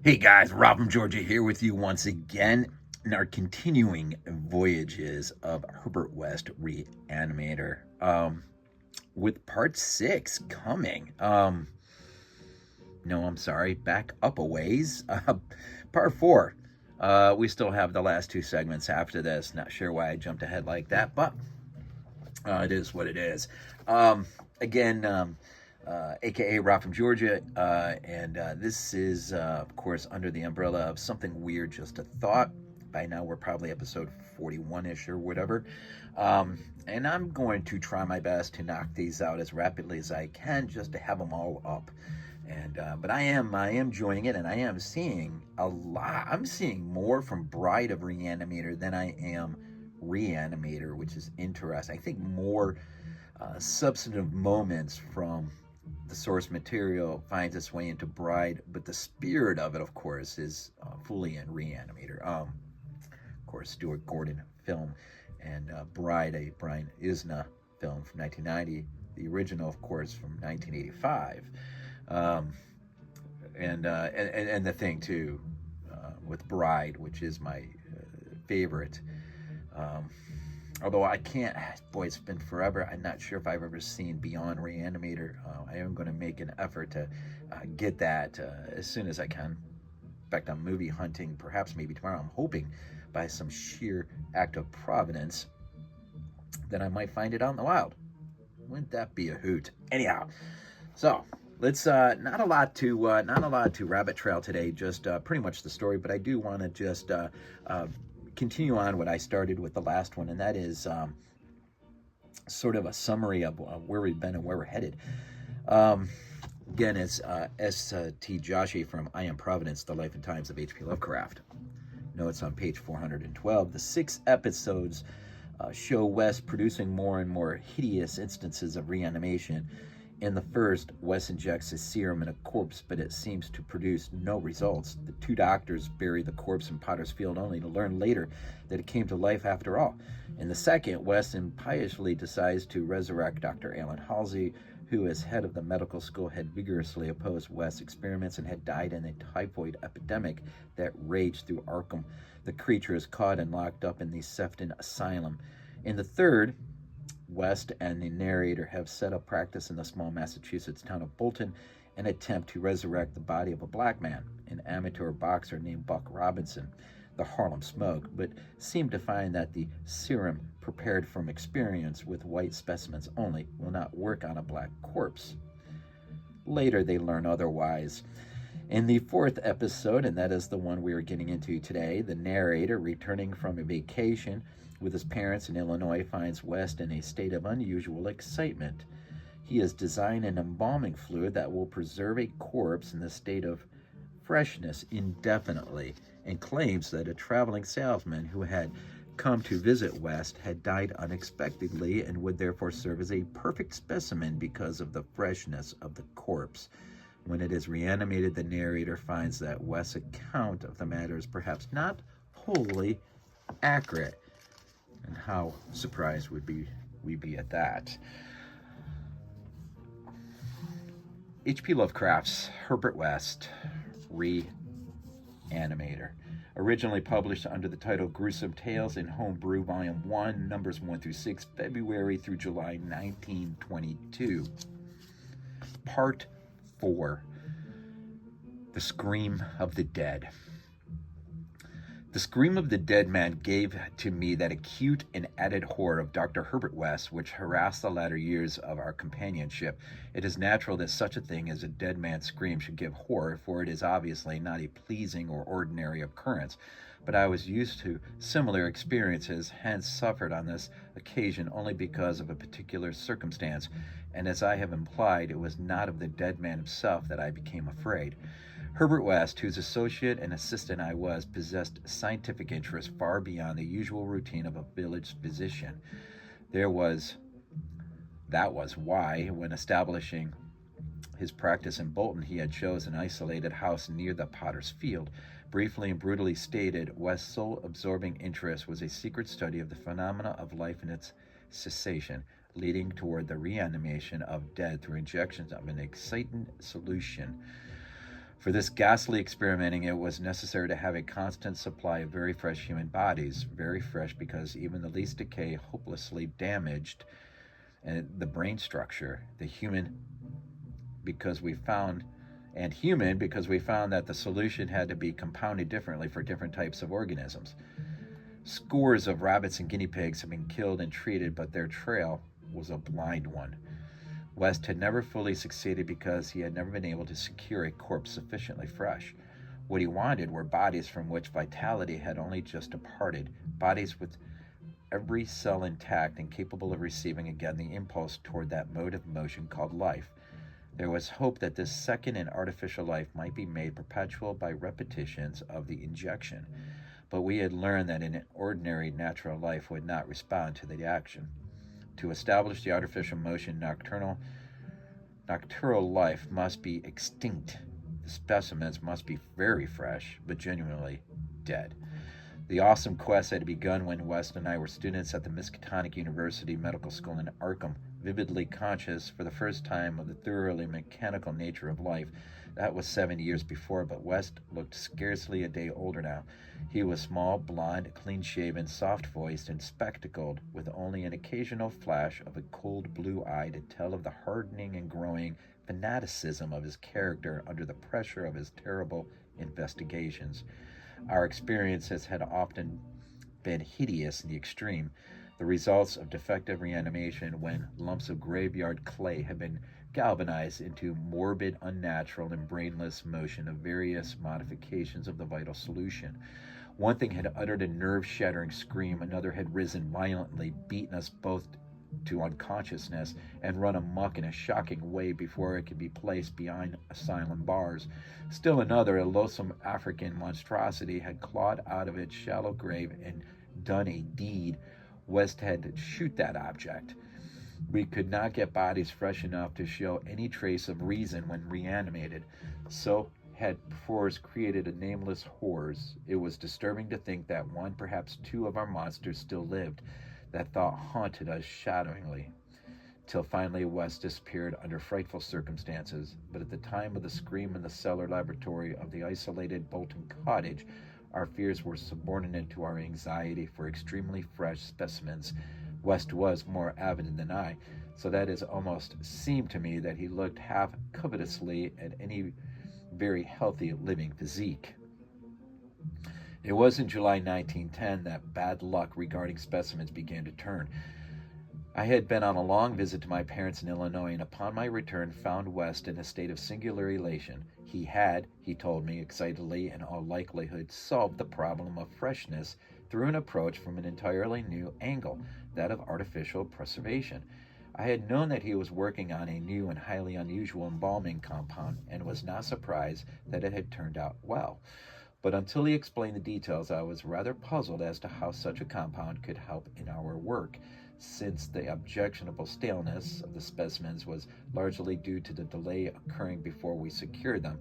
Hey guys, Rob from Georgia here with you once again in our continuing voyages of Herbert West Re-Animator. With part 6 coming. No, I'm sorry, back up a ways. Part 4. We still have the last 2 segments after this. Not sure why I jumped ahead like that, but it is what it is. Again, aka Rob from Georgia, and this is, of course, under the umbrella of Something Weird, Just a Thought. By now, we're probably episode 41-ish or whatever. And I'm going to try my best to knock these out as rapidly as I can, just to have them all up. And but I am enjoying it, and I am seeing a lot. I'm seeing more from Bride of Re-Animator than I am Re-Animator, which is interesting. I think more substantive moments from the source material finds its way into Bride, but the spirit of it, of course, is fully in Re-Animator. Of course, Stuart Gordon film, and Bride, a Brian Isna film from 1990. The original, of course, from 1985. And the thing too, with Bride, which is my favorite. Although I can't, boy, it's been forever. I'm not sure if I've ever seen Beyond Re-Animator. I am going to make an effort to get that as soon as I can. In fact, I'm movie hunting, perhaps maybe tomorrow. I'm hoping by some sheer act of providence that I might find it out in the wild. Wouldn't that be a hoot? Anyhow, so let's not a lot to rabbit trail today. Just pretty much the story, but I do want to just continue on what I started with the last one, and that is sort of a summary of where we've been and where we're headed. Again, it's S.T. Joshi from I Am Providence, The Life and Times of H.P. Lovecraft. Notes on page 412. The 6 episodes show Wes producing more and more hideous instances of reanimation. In the first, Wes injects a serum in a corpse, but it seems to produce no results. The 2 doctors bury the corpse in Potter's Field, only to learn later that it came to life after all. In the second, Wes impiously decides to resurrect Dr. Alan Halsey, who, as head of the medical school, had vigorously opposed Wes' experiments and had died in a typhoid epidemic that raged through Arkham. The creature is caught and locked up in the Sefton Asylum. In the third, West and the narrator have set up practice in the small Massachusetts town of Bolton and attempt to resurrect the body of a black man, an amateur boxer named Buck Robinson, the Harlem Smoke, but seem to find that the serum prepared from experience with white specimens only will not work on a black corpse. Later they learn otherwise. In the 4th episode, and that is the one we are getting into today, the narrator, returning from a vacation with his parents in Illinois, finds West in a state of unusual excitement. He has designed an embalming fluid that will preserve a corpse in the state of freshness indefinitely, and claims that a traveling salesman who had come to visit West had died unexpectedly and would therefore serve as a perfect specimen because of the freshness of the corpse. When it is reanimated, the narrator finds that West's account of the matter is perhaps not wholly accurate. And how surprised would we be at that? H.P. Lovecraft's Herbert West Re-Animator. Originally published under the title Grewsome Tales in Home Brew, Volume 1, numbers 1 through 6, February through July 1922. Part 4. The Scream of the Dead. The scream of the dead man gave to me that acute and added horror of Dr. Herbert West, which harassed the latter years of our companionship. It is natural that such a thing as a dead man's scream should give horror, for it is obviously not a pleasing or ordinary occurrence. But I was used to similar experiences, hence suffered on this occasion only because of a particular circumstance, and as I have implied, it was not of the dead man himself that I became afraid. Herbert West, whose associate and assistant I was, possessed scientific interests far beyond the usual routine of a village physician. That was why, when establishing his practice in Bolton, he had chosen an isolated house near the Potter's Field. Briefly and brutally stated, West's sole absorbing interest was a secret study of the phenomena of life and its cessation, leading toward the reanimation of dead through injections of an excitant solution. For this ghastly experimenting, it was necessary to have a constant supply of very fresh human bodies, very fresh because even the least decay hopelessly damaged the brain structure, the human because we found and human because we found that the solution had to be compounded differently for different types of organisms. Scores of rabbits and guinea pigs had been killed and treated, but their trail was a blind one. West had never fully succeeded because he had never been able to secure a corpse sufficiently fresh. What he wanted were bodies from which vitality had only just departed, bodies with every cell intact and capable of receiving again the impulse toward that mode of motion called life. There was hope that this second and artificial life might be made perpetual by repetitions of the injection, but we had learned that an ordinary natural life would not respond to the action. To establish the artificial motion, nocturnal life must be extinct. The specimens must be very fresh, but genuinely dead. The awesome quest had begun when West and I were students at the Miskatonic University Medical School in Arkham, vividly conscious for the first time of the thoroughly mechanical nature of life. That was 7 years before, but West looked scarcely a day older now. He was small, blond, clean-shaven, soft-voiced, and spectacled, with only an occasional flash of a cold blue eye to tell of the hardening and growing fanaticism of his character under the pressure of his terrible investigations. Our experiences had often been hideous in the extreme, the results of defective reanimation when lumps of graveyard clay had been galvanized into morbid, unnatural, and brainless motion of various modifications of the vital solution. One thing had uttered a nerve-shattering scream, another had risen violently, beaten us both to unconsciousness, and run amok in a shocking way before it could be placed behind asylum bars. Still another, a loathsome African monstrosity, had clawed out of its shallow grave and done a deed. West had to shoot that object. We could not get bodies fresh enough to show any trace of reason when reanimated, so had force created a nameless horrors. It was disturbing to think that one, perhaps two of our monsters still lived. That thought haunted us shadowingly, till finally West disappeared under frightful circumstances. But at the time of the scream in the cellar laboratory of the isolated Bolton cottage, our fears were subordinate to our anxiety for extremely fresh specimens. West was more avid than I, so that it almost seemed to me that he looked half covetously at any very healthy living physique. It was in July 1910 that bad luck regarding specimens began to turn. I had been on a long visit to my parents in Illinois, and upon my return found West in a state of singular elation. He had, he told me excitedly, in all likelihood, solved the problem of freshness through an approach from an entirely new angle, that of artificial preservation. I had known that he was working on a new and highly unusual embalming compound, and was not surprised that it had turned out well. But until he explained the details, I was rather puzzled as to how such a compound could help in our work, since the objectionable staleness of the specimens was largely due to the delay occurring before we secured them.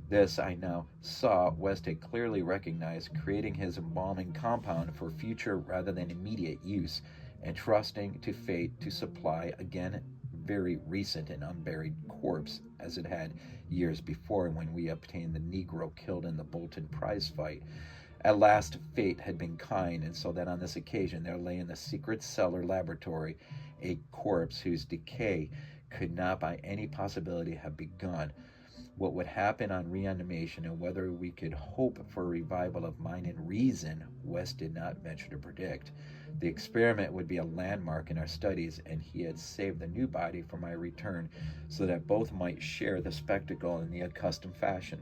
This, I now saw, West had clearly recognized, creating his embalming compound for future rather than immediate use, and trusting to fate to supply again very recent and unburied corpse, as it had years before when we obtained the Negro killed in the Bolton prize fight. At last, fate had been kind, and so that on this occasion there lay in the secret cellar laboratory a corpse whose decay could not by any possibility have begun. What would happen on reanimation, and whether we could hope for a revival of mind and reason, West did not venture to predict. The experiment would be a landmark in our studies, and he had saved the new body for my return so that both might share the spectacle in the accustomed fashion.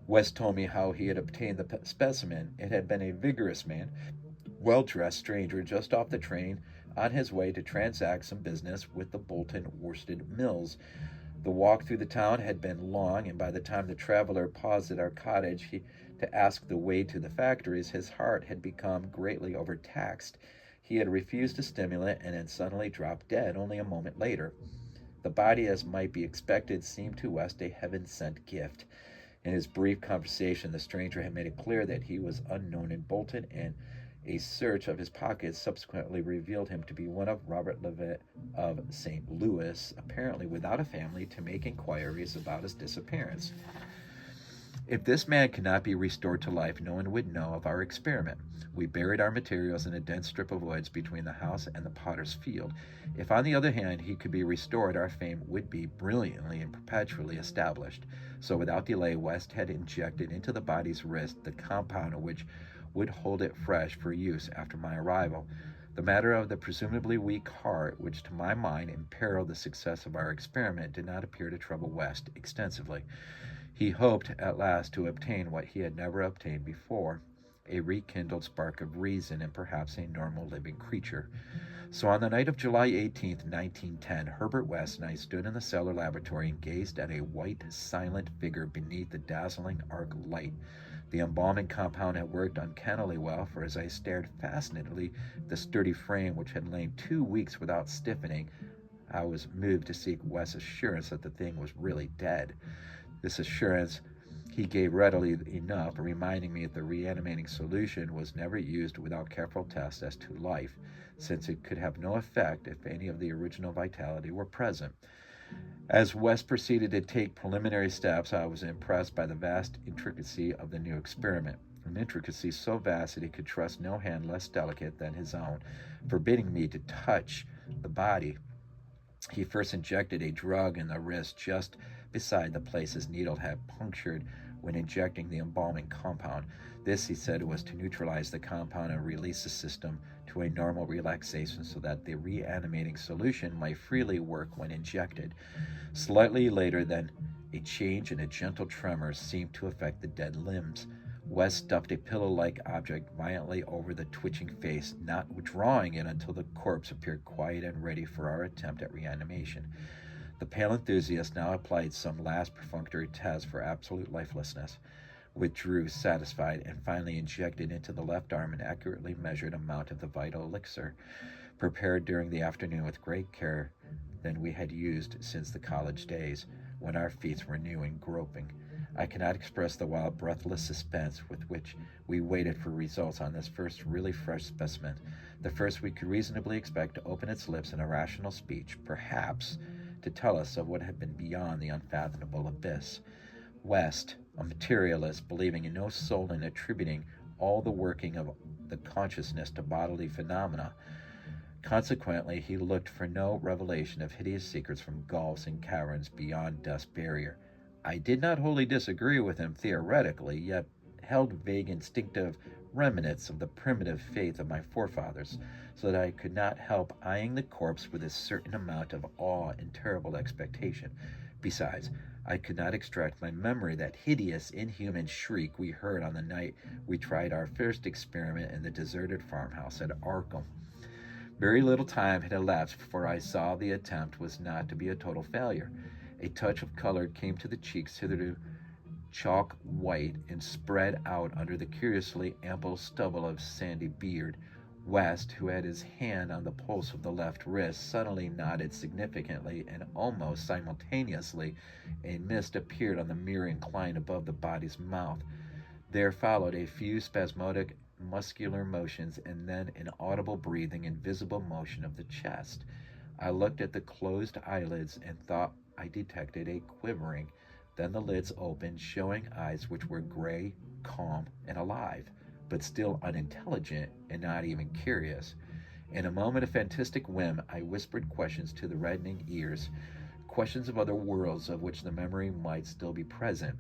West told me how he had obtained the specimen. It had been a vigorous man, well-dressed stranger just off the train on his way to transact some business with the Bolton worsted mills. The walk through the town had been long, and by the time the traveler paused at our cottage to ask the way to the factories, his heart had become greatly overtaxed. He had refused a stimulant and had suddenly dropped dead only a moment later. The body, as might be expected, seemed to West a heaven-sent gift. In his brief conversation, the stranger had made it clear that he was unknown in Bolton, and a search of his pockets subsequently revealed him to be one of Robert Levitt of St. Louis, apparently without a family, to make inquiries about his disappearance. If this man cannot be restored to life, no one would know of our experiment. We buried our materials in a dense strip of woods between the house and the potter's field. If, on the other hand, he could be restored, our fame would be brilliantly and perpetually established. So without delay, West had injected into the body's wrist the compound which would hold it fresh for use after my arrival. The matter of the presumably weak heart, which to my mind imperiled the success of our experiment, did not appear to trouble West extensively. He hoped at last to obtain what he had never obtained before, a rekindled spark of reason and perhaps a normal living creature. So on the night of July 18th, 1910, Herbert West and I stood in the cellar laboratory and gazed at a white, silent figure beneath the dazzling arc light. The embalming compound had worked uncannily well, for as I stared fascinatedly at the sturdy frame which had lain 2 weeks without stiffening, I was moved to seek West's assurance that the thing was really dead. This assurance he gave readily enough, reminding me that the reanimating solution was never used without careful tests as to life, since it could have no effect if any of the original vitality were present. As West proceeded to take preliminary steps, I was impressed by the vast intricacy of the new experiment, an intricacy so vast that he could trust no hand less delicate than his own, forbidding me to touch the body. He first injected a drug in the wrist just beside the place his needle had punctured when injecting the embalming compound. This, he said, was to neutralize the compound and release the system to a normal relaxation so that the reanimating solution might freely work when injected. Slightly later, then, a change and a gentle tremor seemed to affect the dead limbs. West stuffed a pillow-like object violently over the twitching face, not withdrawing it until the corpse appeared quiet and ready for our attempt at reanimation. The pale enthusiast now applied some last perfunctory test for absolute lifelessness, withdrew satisfied, and finally injected into the left arm an accurately measured amount of the vital elixir, prepared during the afternoon with great care than we had used since the college days, when our feet were new and groping. I cannot express the wild, breathless suspense with which we waited for results on this first really fresh specimen, the first we could reasonably expect to open its lips in a rational speech, perhaps to tell us of what had been beyond the unfathomable abyss. West, a materialist, believing in no soul and attributing all the working of the consciousness to bodily phenomena, consequently he looked for no revelation of hideous secrets from gulfs and caverns beyond dust's barrier. I did not wholly disagree with him theoretically, yet held vague instinctive remnants of the primitive faith of my forefathers, so that I could not help eyeing the corpse with a certain amount of awe and terrible expectation. Besides, I could not extract my memory that hideous, inhuman shriek we heard on the night we tried our first experiment in the deserted farmhouse at Arkham. Very little time had elapsed before I saw the attempt was not to be a total failure. A touch of color came to the cheeks, hitherto chalk white, and spread out under the curiously ample stubble of sandy beard. West, who had his hand on the pulse of the left wrist, suddenly nodded significantly, and almost simultaneously a mist appeared on the mirror inclined above the body's mouth. There followed a few spasmodic muscular motions, and then an audible breathing and visible motion of the chest. I looked at the closed eyelids and thought I detected a quivering. Then the lids opened, showing eyes which were gray, calm, and alive, but still unintelligent and not even curious. In a moment of fantastic whim, I whispered questions to the reddening ears, questions of other worlds of which the memory might still be present.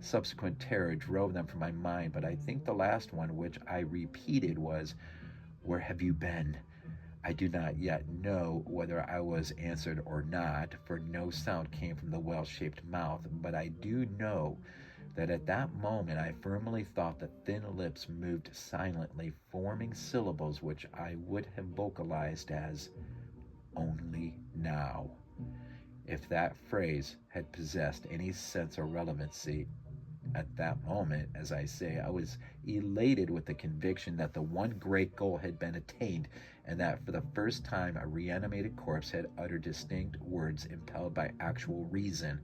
Subsequent terror drove them from my mind, but I think the last one which I repeated was, "Where have you been?" I do not yet know whether I was answered or not, for no sound came from the well-shaped mouth, but I do know that at that moment I firmly thought the thin lips moved silently, forming syllables which I would have vocalized as "only now." If that phrase had possessed any sense or relevancy at that moment, as I say, I was elated with the conviction that the one great goal had been attained, and that for the first time a reanimated corpse had uttered distinct words impelled by actual reason.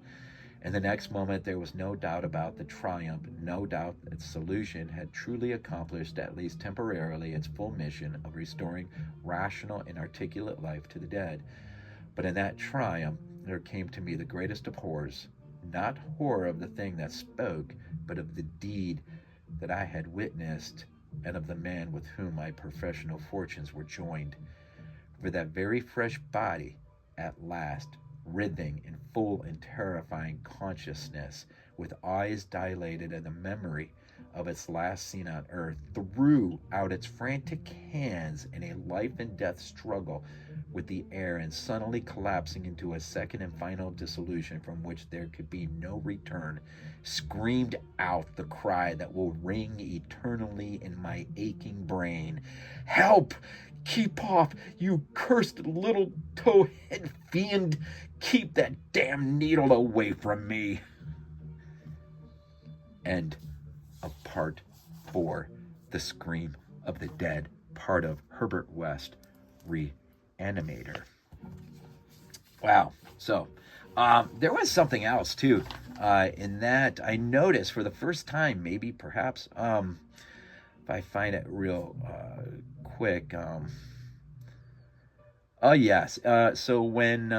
In the next moment there was no doubt about the triumph, no doubt that its solution had truly accomplished, at least temporarily, its full mission of restoring rational and articulate life to the dead. But in that triumph there came to me the greatest of horrors. not horror of the thing that spoke, but of the deed that I had witnessed, and of the man with whom my professional fortunes were joined. For that very fresh body, at last, writhing in full and terrifying consciousness, with eyes dilated and the memory of its last scene on earth, threw out its frantic hands in a life and death struggle with the air, and suddenly collapsing into a second and final dissolution from which there could be no return, screamed out the cry that will ring eternally in my aching brain: "Help! Keep off, you cursed little towhead fiend! Keep that damn needle away from me!" End of Part 4, The Scream of the Dead, part of Herbert West, Re-Animator. Wow. So, there was something else, too, in that I noticed for the first time, maybe, perhaps, if I find it real quick. Oh, yes. So when,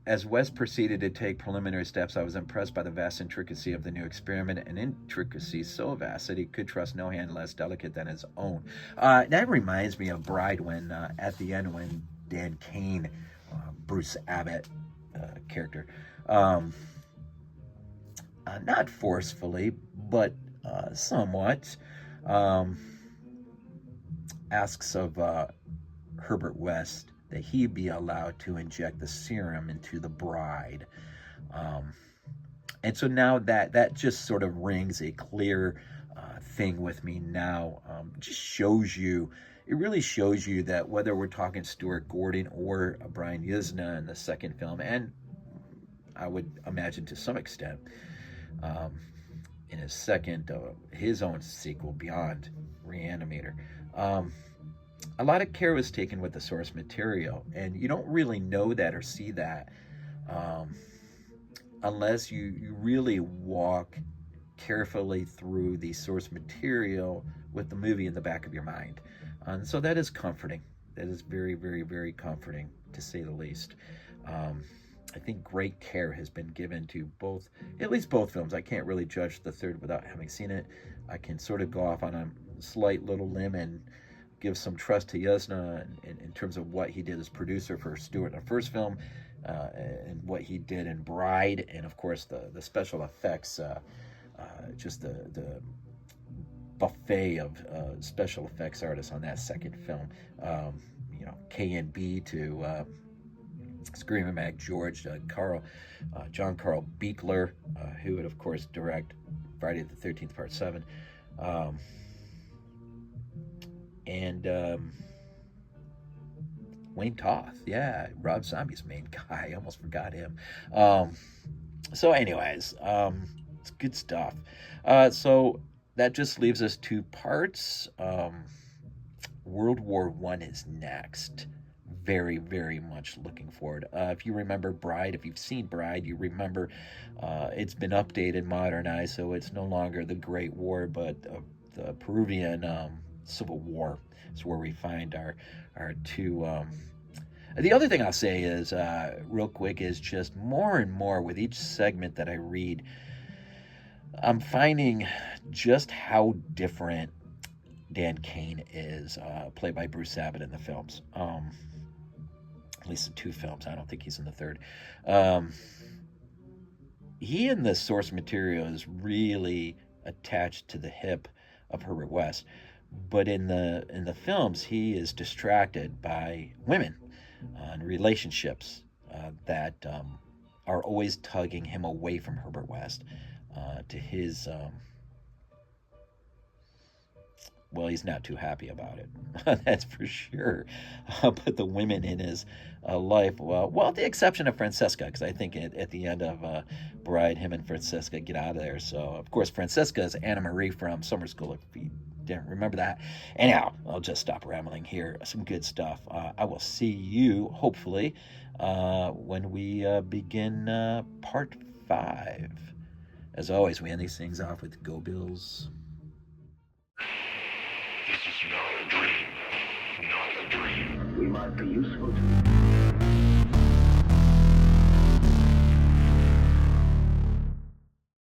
as West proceeded to take preliminary steps, I was impressed by the vast intricacy of the new experiment, an intricacy so vast that he could trust no hand less delicate than his own. That reminds me of Bride, when, at the end, when Dan Kane, Bruce Abbott character, not forcefully, but somewhat, asks of Herbert West that he be allowed to inject the serum into the bride. And so now that just sort of rings a clear thing with me now. Just shows you, it really shows you that whether we're talking Stuart Gordon or Brian Yuzna in the second film, and I would imagine to some extent in his second, his own sequel, Beyond Re-Animator, a lot of care was taken with the source material, and you don't really know that or see that unless you really walk carefully through the source material with the movie in the back of your mind. And so that is comforting. That is very, very, very comforting, to say the least. I think great care has been given to both, at least both films. I can't really judge the third without having seen it. I can sort of go off on a slight little limb and give some trust to Yuzna in terms of what he did as producer for Stewart in the first film, and what he did in Bride, and of course the special effects, just the buffet of special effects artists on that second film. K&B to Screaming Mad George, John Carl Buechler, who would of course direct Friday the 13th Part 7. And Wayne Toth, yeah, Rob Zombie's main guy. I almost forgot him. So anyways, it's good stuff. So that just leaves us 2 parts. World War I is next. Very, very much looking forward. If you remember Bride, if you've seen Bride, you remember it's been updated, modernized, so it's no longer the Great War, but the Peruvian Civil War is where we find our 2. The other thing I'll say is, real quick, is just more and more with each segment that I read, I'm finding just how different Dan Kane is, played by Bruce Abbott in the films. At least in 2 films. I don't think he's in the third. He in the source material is really attached to the hip of Herbert West, but in the films he is distracted by women and relationships that are always tugging him away from Herbert West, to his well, he's not too happy about it. That's for sure. But the women in his life, well, with the exception of Francesca, because I think at the end of Bride, him and Francesca get out of there. So, of course, Francesca is Anna Marie from Summer School, if you didn't remember that. Anyhow, I'll just stop rambling here. Some good stuff. I will see you, hopefully, when we begin Part 5. As always, we end these things off with Go Bills. This is not a dream. Not a dream. We might be useful to you.